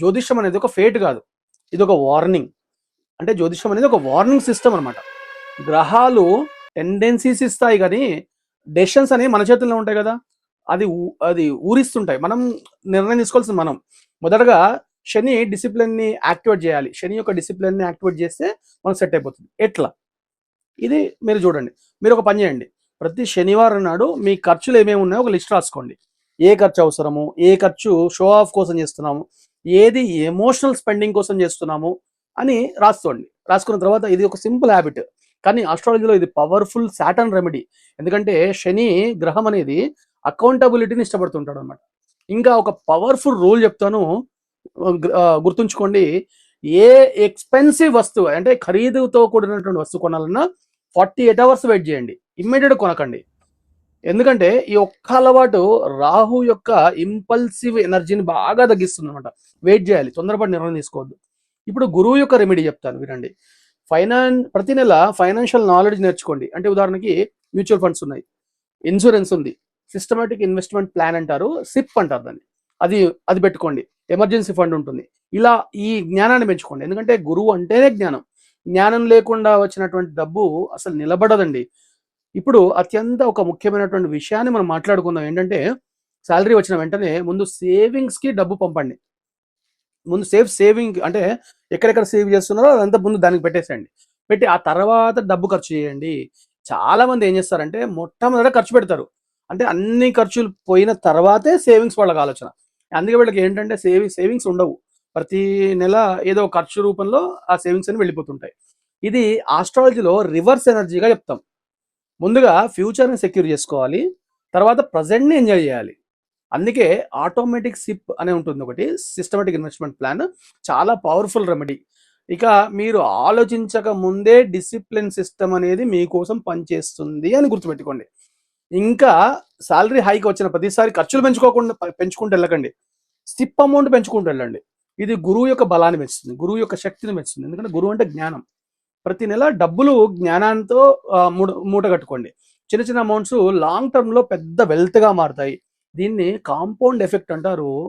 జ్యోతిష్యం అనేది ఒక ఫేట్ కాదు, ఇది ఒక వార్నింగ్. అంటే జ్యోతిష్యం అనేది ఒక వార్నింగ్ సిస్టమ్ అనమాట. గ్రహాలు టెండెన్సీస్ ఇస్తాయి కానీ డెసిషన్స్ అనేవి మన చేతుల్లో ఉంటాయి కదా. అది ఊరిస్తుంటాయి, మనం నిర్ణయం తీసుకోవాల్సింది మనం. మొదటగా శని డిసిప్లిన్ని యాక్టివేట్ చేయాలి. శని యొక్క డిసిప్లిన్ని యాక్టివేట్ చేస్తే మనకు సెట్ అయిపోతుంది. ఎట్లా? ఇది మీరు చూడండి. మీరు ఒక పని చేయండి, ప్రతి శనివారం నాడు మీ ఖర్చులు ఏమేమి ఉన్నాయో ఒక లిస్ట్ రాసుకోండి. ఏ ఖర్చు అవసరము, ఏ ఖర్చు షో ఆఫ్ కోసం చేస్తున్నాము, ఏది ఎమోషనల్ స్పెండింగ్ కోసం చేస్తున్నాము అని రాసుకోండి. రాసుకున్న తర్వాత ఇది ఒక సింపుల్ హ్యాబిట్, కానీ ఆస్ట్రాలజీలో ఇది పవర్ఫుల్ సాటర్న్ రెమెడీ. ఎందుకంటే శని గ్రహం అనేది అకౌంటబిలిటీని ఇష్టపడుతుంటాడు అనమాట. ఇంకా ఒక పవర్ఫుల్ రూల్ చెప్తాను, గుర్తుంచుకోండి. ఏ ఎక్స్పెన్సివ్ వస్తువు అంటే ఖరీదుతో కూడినటువంటి వస్తువు కొనాలన్నా 48 అవర్స్ వెయిట్ చేయండి, ఇమ్మీడియట్ కొనకండి. ఎందుకంటే ఈ ఒక్క అలవాటు రాహు యొక్క ఇంపల్సివ్ ఎనర్జీని బాగా తగ్గిస్తుంది అనమాట. వెయిట్ చేయాలి, తొందరపడి నిర్ణయం తీసుకోవద్దు. ఇప్పుడు గురువు యొక్క రెమెడీ చెప్తాను వినండి. ప్రతి నెల ఫైనాన్షియల్ నాలెడ్జ్ నేర్చుకోండి. అంటే ఉదాహరణకి మ్యూచువల్ ఫండ్స్ ఉన్నాయి, ఇన్సూరెన్స్ ఉంది, సిస్టమేటిక్ ఇన్వెస్ట్మెంట్ ప్లాన్ అంటారు, సిప్ అంటారు దాన్ని, అది అది పెట్టుకోండి. ఎమర్జెన్సీ ఫండ్ ఉంటుంది. ఇలా ఈ జ్ఞానాన్ని పెంచుకోండి. ఎందుకంటే గురువు అంటేనే జ్ఞానం. జ్ఞానం లేకుండా వచ్చినటువంటి డబ్బు అసలు నిలబడదండి. ఇప్పుడు అత్యంత ఒక ముఖ్యమైనటువంటి విషయాన్ని మనం మాట్లాడుకుందాం. ఏంటంటే శాలరీ వచ్చిన వెంటనే ముందు సేవింగ్స్కి డబ్బు పంపండి. ముందు సేవింగ్ అంటే ఎక్కడెక్కడ సేవ్ చేస్తున్నారో అదంతా ముందు దానికి పెట్టేసేయండి. పెట్టి ఆ తర్వాత డబ్బు ఖర్చు చేయండి. చాలా మంది ఏం చేస్తారంటే మొట్టమొదట ఖర్చు పెడతారు, అంటే అన్ని ఖర్చులు పోయిన తర్వాతే సేవింగ్స్ వాళ్ళకి ఆలోచన. అందుకే వీళ్ళకి ఏంటంటే సేవింగ్స్ ఉండవు. ప్రతి నెల ఏదో ఖర్చు రూపంలో ఆ సేవింగ్స్ అని వెళ్ళిపోతుంటాయి. ఇది ఆస్ట్రాలజీలో రివర్స్ ఎనర్జీగా చెప్తాం. ముందుగా ఫ్యూచర్ని సెక్యూర్ చేసుకోవాలి, తర్వాత ప్రజెంట్ని ఎంజాయ్ చేయాలి. అందుకే ఆటోమేటిక్ సిప్ అనే ఉంటుంది ఒకటి, సిస్టమేటిక్ ఇన్వెస్ట్మెంట్ ప్లాన్, చాలా పవర్ఫుల్ రెమెడీ. ఇక మీరు ఆలోచించక ముందే డిసిప్లిన్ సిస్టమ్ అనేది మీకోసం పనిచేస్తుంది అని గుర్తుపెట్టుకోండి. ఇంకా శాలరీ హైక్ వచ్చిన ప్రతిసారి ఖర్చులు పెంచుకుంటూ వెళ్ళకండి, సిప్ అమౌంట్ పెంచుకుంటూ వెళ్ళండి. ఇది గురువు యొక్క బలాన్ని పెంచుతుంది, గురువు యొక్క శక్తిని పెంచుతుంది. ఎందుకంటే గురువు అంటే జ్ఞానం. ప్రతి నెల డబ్బులు జ్ఞానంతో మూట కట్టుకోండి. చిన్న చిన్న అమౌంట్స్ లాంగ్ టర్మ్ లో పెద్ద వెల్త్ గా మారుతాయి. దీన్ని కాంపౌండ్ ఎఫెక్ట్ అంటారు.